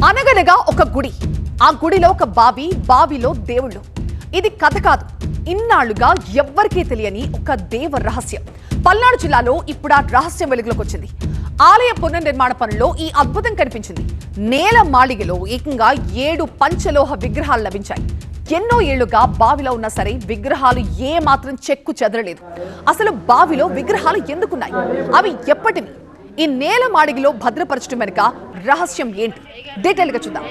అనగనగా ఒక గుడి, ఆ గుడిలో ఒక బావిలో దేవుళ్ళు. ఇది కథ కాదు, ఇన్నాళ్లుగా ఎవ్వరికీ తెలియని ఒక దేవ రహస్యం. పల్నాడు జిల్లాలో ఇప్పుడు ఆ రహస్యం వెలుగులోకి వచ్చింది. ఆలయ పునర్నిర్మాణ పనుల్లో ఈ అద్భుతం కనిపించింది. నేల మాళిగలో ఏకంగా 7 పంచలోహ విగ్రహాలు లభించాయి. ఎన్నో ఏళ్లుగా బావిలో ఉన్నా సరే విగ్రహాలు ఏ మాత్రం చెక్కు చెదరలేదు. అసలు బావిలో విగ్రహాలు ఎందుకున్నాయి? అవి ఎప్పటివి? ఈ నేల మాడిగిలో భద్రపరచడం వెనుక రహస్యం ఏంటి? డీటెయిల్ గా చూద్దాం.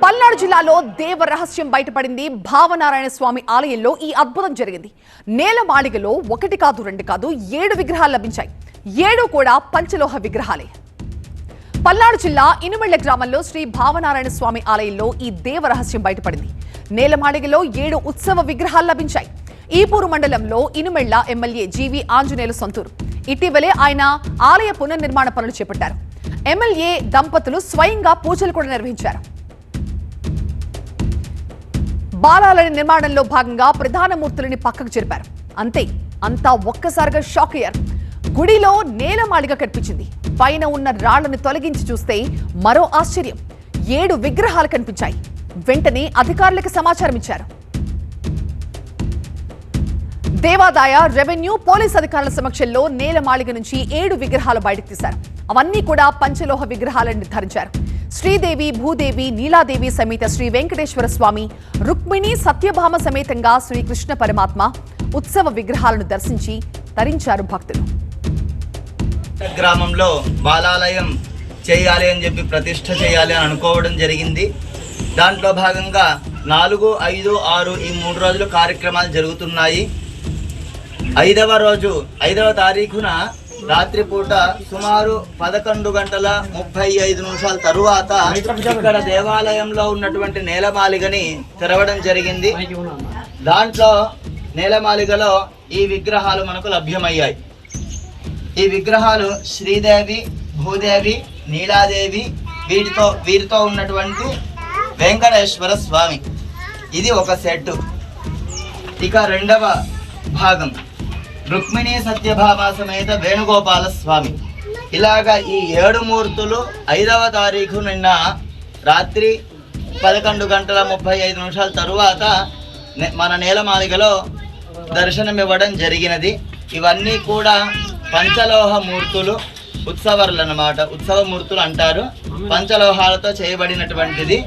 పల్నాడు జిల్లాలో దేవ రహస్యం బయటపడింది. భావనారాయణ స్వామి ఆలయంలో ఈ అద్భుతం జరిగింది. నేల మాడిగలో 1 కాదు 2 కాదు 7 విగ్రహాలు లభించాయి. 7 కూడా పంచలోహ విగ్రహాలే. పల్నాడు జిల్లా ఇనుమెళ్ల గ్రామంలో శ్రీ భావనారాయణ స్వామి ఆలయంలో ఈ దేవ రహస్యం బయటపడింది. నేలమాళిగలో 7 ఉత్సవ విగ్రహాలు లభించాయి. ఈపూరు మండలంలో ఇనుమెళ్ల ఎమ్మెల్యే జీవి ఆంజనేయులు సొంతూరు. ఇటీవలే ఆయన ఆలయ పునర్నిర్మాణ పనులు చేపట్టారు. ఎమ్మెల్యే దంపతులు స్వయంగా పూజలు కూడా నిర్వహించారు. బాలాలయ నిర్మాణంలో భాగంగా ప్రధాన మూర్తులని పక్కకు జరిపారు. అంతే, అంతా ఒక్కసారిగా షాక్ అయ్యారు. గుడిలో నేలమాళిగ కనిపించింది. పైన ఉన్న రాళ్లను తొలగించి చూస్తే మరో ఆశ్చర్యం, 7 విగ్రహాలు కనిపించాయి. వెంటనే అధికారులకు సమాచారం ఇచ్చారు. దేవాదాయ, రెవెన్యూ, పోలీస్ అధికారుల సమక్షంలో నేలమాళిగ నుంచి 7 విగ్రహాలు బయటకు తీశారు. అవన్నీ కూడా పంచలోహ విగ్రహాలను నిర్ధారించారు. శ్రీదేవి, భూదేవి, నీలాదేవి సమేత శ్రీ వెంకటేశ్వర స్వామి, రుక్మిణి, సత్యభామ సమేతంగా శ్రీకృష్ణ పరమాత్మ ఉత్సవ విగ్రహాలను దర్శించి తరించారు భక్తులు. గ్రామంలో బాలాలయం చేయాలి అని చెప్పి ప్రతిష్ఠ చేయాలి అని అనుకోవడం జరిగింది. దాంట్లో భాగంగా 4, 5, 6 ఈ 3 రోజులు కార్యక్రమాలు జరుగుతున్నాయి. 5వ రోజు 5వ తారీఖున రాత్రిపూట సుమారు 11:35 తరువాత ఇక్కడ దేవాలయంలో ఉన్నటువంటి నేలమాళిగని తెరవడం జరిగింది. దాంట్లో నేలమాళిగలో ఈ విగ్రహాలు మనకు లభ్యమయ్యాయి. ఈ విగ్రహాలు శ్రీదేవి, భూదేవి, నీలాదేవి, వీరితో ఉన్నటువంటి వెంకటేశ్వర స్వామి. ఇది ఒక సెట్. ఇక 2వ భాగం రుక్మిణి, సత్యభామ సమేత వేణుగోపాల స్వామి. ఇలాగా ఈ 7 మూర్తులు 5వ తారీఖు నిన్న రాత్రి 11:35 తరువాత మన నేలమాళిగలో దర్శనమివ్వడం జరిగినది. ఇవన్నీ కూడా పంచలోహ మూర్తులు, ఉత్సవర్లు అన్నమాట. ఉత్సవ మూర్తులు అంటారు. పంచలోహాలతో చేయబడినటువంటిది.